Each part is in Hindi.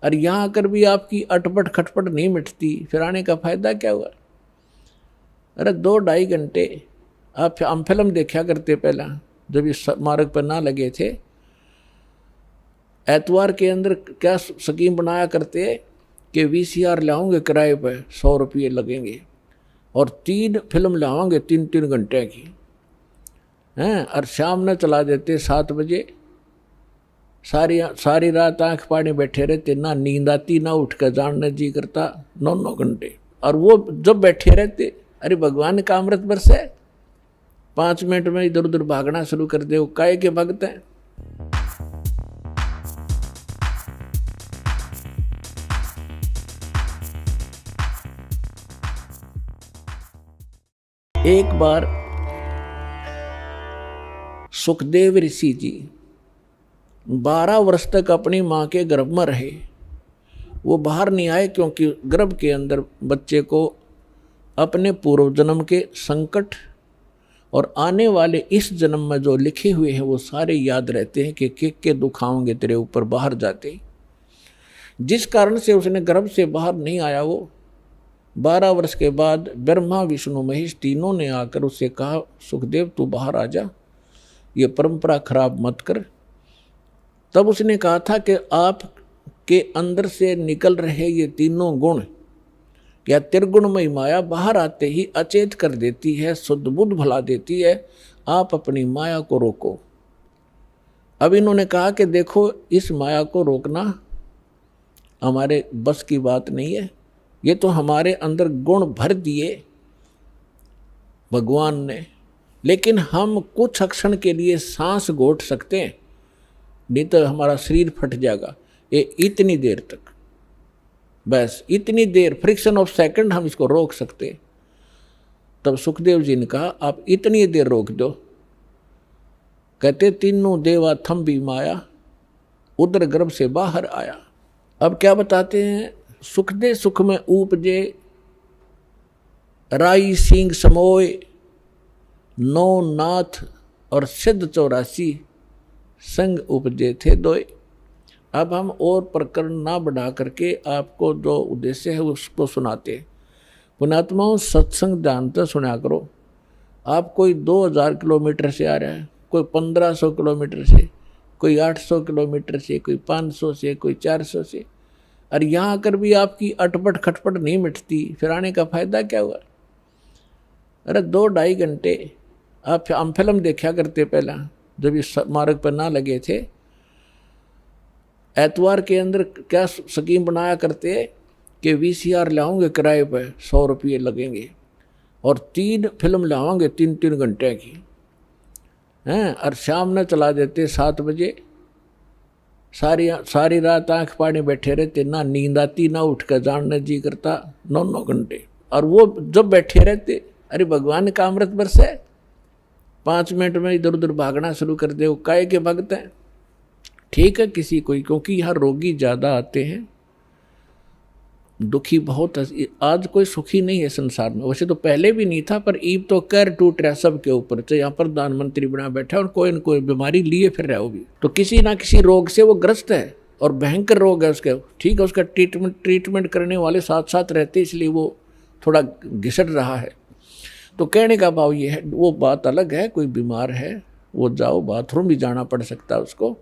और यहाँ आकर भी आपकी अटपट खटपट नहीं मिटती, फिर आने का फायदा क्या हुआ? अरे 2-2.5 घंटे हम फिल्म देखा करते पहला, जब इस मार्ग पर ना लगे थे। एतवार के अंदर क्या स्कीम बनाया करते कि VCR लाओगे किराए पर, 100 रुपये लगेंगे और 3 फिल्म लाओगे 3-3 घंटे की हैं, और शाम में चला देते 7 बजे। सारी रात आंख पानी बैठे रहते, ना नींद आती ना उठ कर जानने जी करता, 9-9 घंटे। और वो जब बैठे रहते, अरे भगवान का अमृत बरसे, 5 मिनट में इधर उधर भागना शुरू कर दे, वो काहे के भगत हैं। एक बार सुखदेव ऋषि जी 12 वर्ष तक अपनी माँ के गर्भ में रहे। वो बाहर नहीं आए क्योंकि गर्भ के अंदर बच्चे को अपने पूर्व जन्म के संकट और आने वाले इस जन्म में जो लिखे हुए हैं वो सारे याद रहते हैं कि के दुख आएंगे तेरे ऊपर बाहर जाते। जिस कारण से उसने गर्भ से बाहर नहीं आया। वो 12 वर्ष के बाद ब्रह्मा विष्णु महेश तीनों ने आकर उससे कहा, सुखदेव तू बाहर आ जा, ये परंपरा खराब मत कर। तब उसने कहा था कि आप के अंदर से निकल रहे ये तीनों गुण या त्रिगुणमयी माया बाहर आते ही अचेत कर देती है, शुद्ध बुद्ध भला देती है। आप अपनी माया को रोको। अब इन्होंने कहा कि देखो इस माया को रोकना हमारे बस की बात नहीं है, ये तो हमारे अंदर गुण भर दिए भगवान ने, लेकिन हम कुछ क्षण के लिए सांस घोट सकते हैं, नहीं तो हमारा शरीर फट जाएगा। ये इतनी देर तक, बस इतनी देर, फ्रिक्शन ऑफ सेकंड हम इसको रोक सकते। तब सुखदेव जी ने कहा आप इतनी देर रोक दो। कहते तीनों देवा थम भी माया, उदर गर्भ से बाहर आया। अब क्या बताते हैं, सुख दे सुख में उपजे, राई सिंह समोय, 9 नाथ और सिद्ध 84 संग उपजे थे दोय। अब हम और प्रकरण ना बढ़ा करके आपको जो उद्देश्य है उसको सुनाते। पुण्यात्माओं, सत्संग जानते सुना करो। आप कोई 2000 किलोमीटर से आ रहा है, कोई 1500 किलोमीटर से, कोई 800 किलोमीटर से, कोई 500 से, कोई 400 से, और यहाँ आकर भी आपकी अटपट खटपट नहीं मिटती, फिर आने का फायदा क्या हुआ? अरे 2-2.5 घंटे हम फिल्म देखा करते पहला, जब इस मार्ग पर ना लगे थे। एतवार के अंदर क्या स्कीम बनाया करते कि VCR लाओगे किराए पर, 100 रुपये लगेंगे और 3 फिल्म लाओगे 3-3 घंटे की हैं, और शाम में चला देते 7 बजे। सारी रात आंख पानी बैठे रहते, ना नींद आती ना उठ कर जानने जी करता, 9-9 घंटे। और वो जब बैठे रहते, अरे भगवान का अमृत बरसे, 5 मिनट में इधर उधर भागना शुरू कर दे, वो काहे के भगत हैं। ठीक है किसी कोई, क्योंकि यहाँ रोगी ज़्यादा आते हैं, दुखी बहुत। आज कोई सुखी नहीं है संसार में, वैसे तो पहले भी नहीं था, पर ईब तो कर टूट रहा सबके ऊपर। तो यहाँ प्रधानमंत्री बना बैठा और कोई न कोई बीमारी लिए फिर रहा, वो भी तो किसी ना किसी रोग से वो ग्रस्त है, और भयंकर रोग है उसके। ठीक है, उसका ट्रीटमेंट करने वाले साथ साथ रहते, इसलिए वो थोड़ा घिसट रहा है। तो कहने का भाव ये है, वो बात अलग है, कोई बीमार है वो जाओ, बाथरूम भी जाना पड़ सकता है उसको,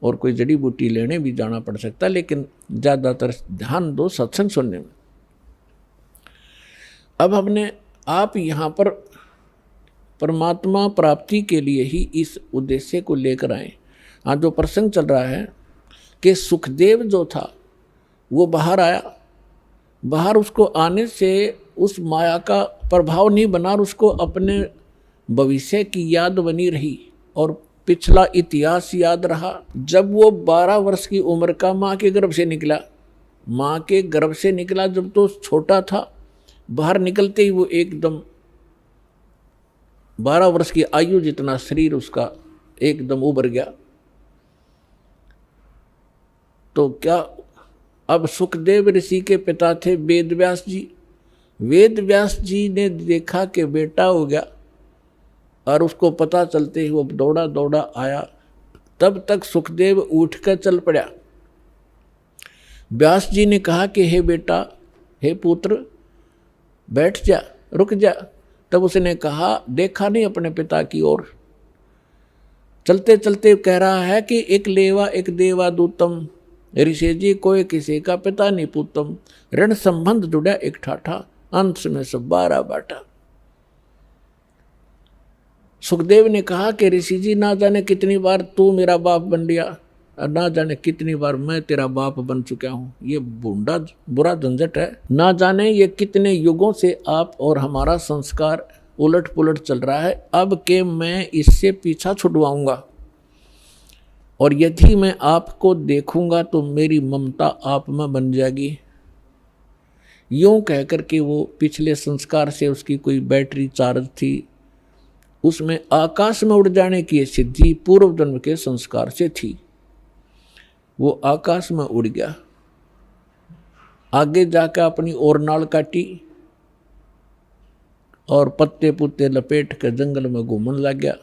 और कोई जड़ी बूटी लेने भी जाना पड़ सकता है, लेकिन ज़्यादातर ध्यान दो सत्संग सुनने में। अब हमने आप यहाँ पर परमात्मा प्राप्ति के लिए ही इस उद्देश्य को लेकर आए। आज जो प्रसंग चल रहा है कि सुखदेव जो था वो बाहर आया, बाहर उसको आने से उस माया का प्रभाव नहीं बना, और उसको अपने भविष्य की याद बनी रही और पिछला इतिहास याद रहा। जब वो 12 वर्ष की उम्र का माँ के गर्भ से निकला, माँ के गर्भ से निकला जब तो छोटा था, बाहर निकलते ही वो एकदम 12 वर्ष की आयु जितना शरीर उसका एकदम उभर गया। तो क्या, अब सुखदेव ऋषि के पिता थे वेद व्यास जी। वेद व्यास जी ने देखा कि बेटा हो गया, और उसको पता चलते ही वो दौड़ा दौड़ा आया। तब तक सुखदेव उठ कर चल पड़ा। व्यास जी ने कहा कि हे बेटा, हे पुत्र, बैठ जा, रुक जा। तब उसने कहा, देखा नहीं अपने पिता की ओर, चलते चलते कह रहा है कि एक लेवा एक देवा दूतम, ऋषि जी कोई किसी का पिता नहीं पूतम, ऋण संबंध जुड़ा एक ठाठा, अंत में सब 12 बाटा। सुखदेव ने कहा कि ऋषि जी, ना जाने कितनी बार तू मेरा बाप बन लिया और ना जाने कितनी बार मैं तेरा बाप बन चुका हूँ। ये बूढ़ा बुरा झंझट है। ना जाने ये कितने युगों से आप और हमारा संस्कार उलट पुलट चल रहा है। अब के मैं इससे पीछा छुड़वाऊंगा, और यदि मैं आपको देखूंगा तो मेरी ममता आप में बन जाएगी। यूं कहकर के वो पिछले संस्कार से उसकी कोई बैटरी चार्ज थी, उसमें आकाश में उड़ जाने की सिद्धि पूर्व जन्म के संस्कार से थी। वो आकाश में उड़ गया, आगे जाकर अपनी और नाल काटी और पत्ते पुत्ते लपेट कर जंगल में घूमने लग गया।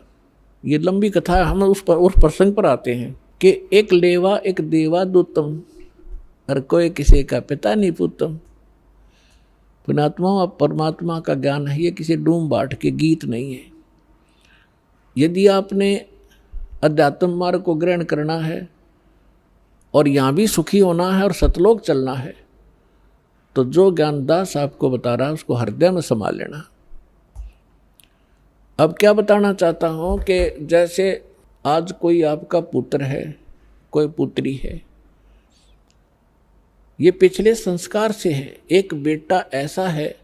ये लंबी कथा है, हम उस प्रसंग पर आते हैं कि एक लेवा एक देवा दूतम, और कोई किसी का पिता नहीं पूतम। पुणात्मा और परमात्मा का ज्ञान है, ये किसी डूम बाट के गीत नहीं है। यदि आपने अध्यात्म मार्ग को ग्रहण करना है और यहाँ भी सुखी होना है और सतलोक चलना है, तो जो ज्ञानदास आपको बता रहा है उसको हृदय में समा लेना। अब क्या बताना चाहता हूँ कि जैसे आज कोई आपका पुत्र है, कोई पुत्री है, ये पिछले संस्कार से है। एक बेटा ऐसा है,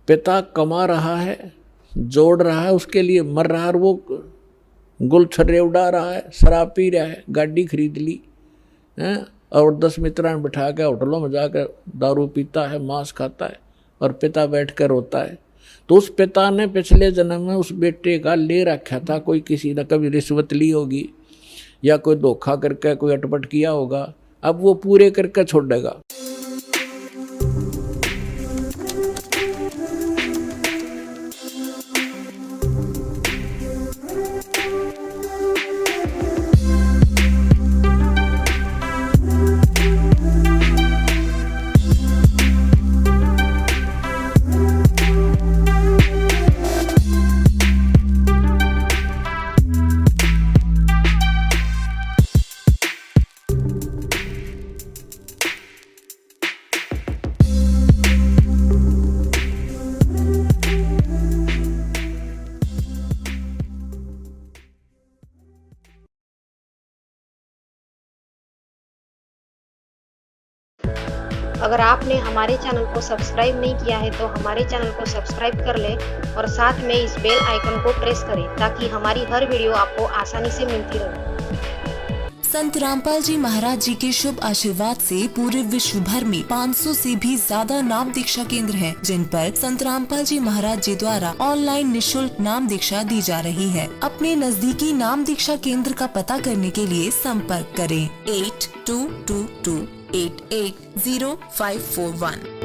पिता कमा रहा है, जोड़ रहा है, उसके लिए मर रहा है, और वो गुलछर्रे उड़ा रहा है, शराब पी रहा है, गाड़ी खरीद ली है, और 10 मित्रान बिठा कर होटलों में जाकर दारू पीता है, मांस खाता है, और पिता बैठ कर रोता है। तो उस पिता ने पिछले जन्म में उस बेटे का ले रखा था, कोई किसी ने कभी रिश्वत ली होगी या कोई धोखा करके कोई अटपट किया होगा। अब वो पूरे करके छोड़ेगा। अगर आपने हमारे चैनल को सब्सक्राइब नहीं किया है तो हमारे चैनल को सब्सक्राइब कर लें और साथ में इस बेल आइकन को प्रेस करें ताकि हमारी हर वीडियो आपको आसानी से मिलती रहे। संत रामपाल जी महाराज जी के शुभ आशीर्वाद से पूरे विश्व भर में 500 से भी ज्यादा नाम दीक्षा केंद्र हैं, जिन पर संत रामपाल जी महाराज जी द्वारा ऑनलाइन निशुल्क नाम दीक्षा दी जा रही है। अपने नजदीकी नाम दीक्षा केंद्र का पता करने के लिए संपर्क करें 8222880541।